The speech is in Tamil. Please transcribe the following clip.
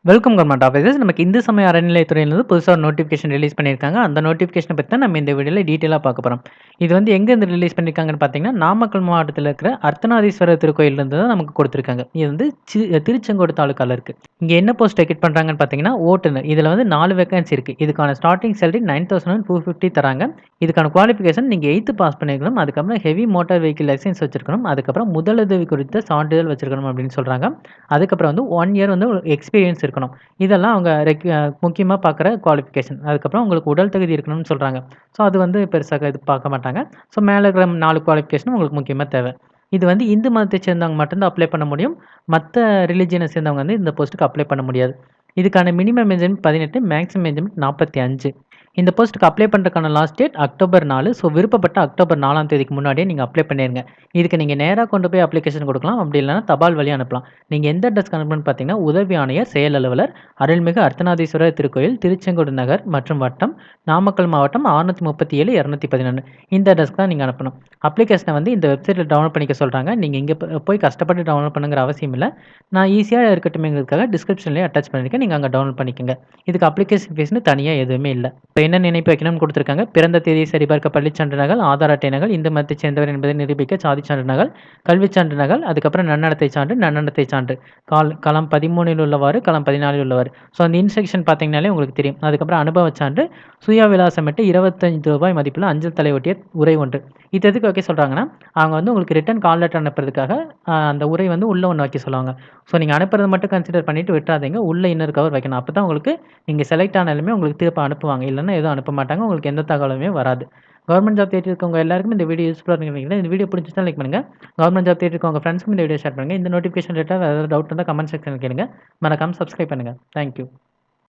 Welcome government officers. நமக்கு இந்து சமய அறநிலையத்துறையிலிருந்து புதுசா ஒரு நோட்டிஃபிகேஷன் ரிலீஸ் பண்ணியிருக்காங்க. அந்த நோட்டிஃபிகேஷன பத்தி தான் நம்ம இந்த வீடியோல டீட்டெயிலா பார்க்க போறோம். இது வந்து எங்கேருந்து ரிலீஸ் பண்ணியிருக்காங்கன்னு பார்த்தீங்கன்னா, நாமக்கல் மாவட்டத்தில இருக்கிற அர்த்தநாரீஸ்வரர் திருக்கோயிலிருந்து தான் நமக்கு குடுத்துருக்காங்க. இது வந்து திருச்செங்கோடு தாலுக்கால இருக்கு. இங்க என்ன போஸ்ட் வெக்கேட் பண்றாங்கன்னு பார்த்தீங்கன்னா, ஓட்டுநர். இதுல வந்து 4 வேக்கன்சி இருக்கு. இதுக்கான ஸ்டார்ட்டிங் சேலரி 9,250 தராங்க. இதுக்கான குவாலிஃபிகேஷன் நீங்க 8த் பாஸ் பண்ணியிருக்கணும். அதுக்கப்புறம் ஹெவி மோட்டார் வெஹிக்கிள் லைசென்ஸ் வச்சிருக்கணும். அதுக்கப்புறம் முதலுதவி குறித்த சான்றிதழ் வச்சிருக்கணும் அப்படின்னு சொல்றாங்க. அதுக்கப்புறம் வந்து 1 இயர் வந்து எக்ஸ்பீரியன்ஸ் இருக்கணும். இதெல்லாம் அவங்க முக்கியமா பார்க்குற குவாலிஃபிகேஷன். அதுக்கப்புறம் உங்களுக்கு உடல் தகுதி இருக்கணும்னு சொல்றாங்க. ஸோ அது வந்து பெருசாக இது பார்க்க மாட்டாங்க. ஸோ மேல இருக்கிற 4 குவாலிஃபிகேஷனும் உங்களுக்கு முக்கியமா தேவை. இது வந்து இந்து மதத்தை சேர்ந்தவங்க மட்டும் தான் அப்ளை பண்ண முடியும். மத்த ரிலிஜியனை சேர்ந்தவங்க வந்து இந்த போஸ்ட்டுக்கு அப்ளை பண்ண முடியாது. இதுக்கான minimum age limit 18, maximum age limit 45. இந்த போஸ்ட்டுக்கு அப்ளை பண்ணுறதுக்கான லாஸ்ட் டேட் அக்டோபர் 4. ஸோ விருப்பப்பட்ட அக்டோபர் 4ஆம் தேதிக்கு முன்னாடியே நீங்க அப்ளை பண்ணிருங்க. இதுக்கு நீங்க நேரா கொண்டு போய் அப்ளிகேஷன் கொடுக்கலாம். அப்படி இல்லைன்னா தபால் வழியா அனுப்பலாம். நீங்க எந்த அட்ரஸ்க்கு அனுப்பணும்னு பார்த்தீங்கன்னா, உதவி ஆணையர், செயல் அலுவலர், அருள்மிகு அர்த்தநாதீஸ்வரர் திருக்கோயில், திருச்செங்கோடு நகர் மற்றும் வட்டம், நாமக்கல் மாவட்டம் 637 211 இந்த அட்ரஸ்க்கு தான் நீங்க அனுப்பணும். அப்ளிகேஷனை வந்து இந்த வெப்சைட்டில் டவுன்லோட் பண்ணிக்க சொல்றாங்க. நீங்க இங்க போய் கஷ்டப்பட்டு டவுன்லோட் பண்ணுங்கிற அவசியம் இல்லை. நான் ஈஸியா இருக்கட்டுமேங்கிறதுக்காக டிஸ்கிரிப்ஷன்லேயே அட்டாச் பண்ணியிருக்கேன். நீங்க அங்க டவுன்லோட் பண்ணிக்கங்க. இதுக்கு அப்ளிகேஷன் ஃபீஸ்னு தனியா எதுவுமே இல்ல. இப்ப என்ன நினைப்பு வைக்கணும்னு கொடுத்துருக்காங்க. பிறந்த தேதியை சரிபார்க்க பள்ளிச் சான்று நகல், ஆதார் அட்டை நகல், இந்து மதத்தைச் சேர்ந்தவர் என்பதை நிரூபிக்க சாதிச் சான்று நகல், கல்விச் சான்று நகல், அதுக்கப்புறம் நன்னடத்தை சான்று, நன்னடத்தை சான்று. களம் 13 உள்ளவாறு, களம் 14 உள்ளவாறு. ஸோ அந்த இன்ஸ்ட்ரக்ஷன் பார்த்தீங்கனாலே உங்களுக்கு தெரியும். அதுக்கப்புறம் அனுபவச் சான்று, சுய விலாசமிட்டு ரூ. 25 மதிப்புள்ள அஞ்சல் தலை ஒட்டிய உரை ஒன்று. இது எதுக்கு வைக்க சொல்றாங்கன்னா, அவங்க வந்து உங்களுக்கு ரிட்டர்ன் கால் லெட்டர் அனுப்புறதுக்காக அந்த உரை வந்து உள்ள ஒண்ணு வைக்க சொல்லுவாங்க. ஸோ நீங்க அனுப்புறத மட்டும் கன்சிடர் பண்ணிட்டு விட்டுறாதீங்க. உள்ள இன்னொரு கவர் வைக்கணும். அப்பதான் உங்களுக்கு நீங்க செலக்ட் ஆனாலுமே உங்களுக்கு திருப்ப அனுப்புவாங்க. இல்லன்னா எதுவும் அனுப்ப மாட்டாங்க. உங்களுக்கு எந்த தகவலுமே வராது. கவர்மெண்ட் ஜாப் தேடிட்டு இருக்கவங்க எல்லாருக்கும் இந்த வீடியோ யூஸ்ஃபுல்லா இருக்கும்னு நினைக்கிறேன். இந்த வீடியோ பிடிச்சிருந்தா லைக் பண்ணுங்க. கவர்மெண்ட் ஜாப் தேடிட்டு இருக்கவங்க ஃப்ரெண்ட்ஸ்க்கும் இந்த வீடியோ ஷேர் பண்ணுங்க. இந்த நோட்டிஃபிகேஷன் ரிலேட்டடா வேற ஏதாவது டவுட் இருந்தா கமெண்ட் செக்ஷன்ல கேளுங்க. மறக்காம சப்ஸ்கிரைப் பண்ணுங்க. Thank you.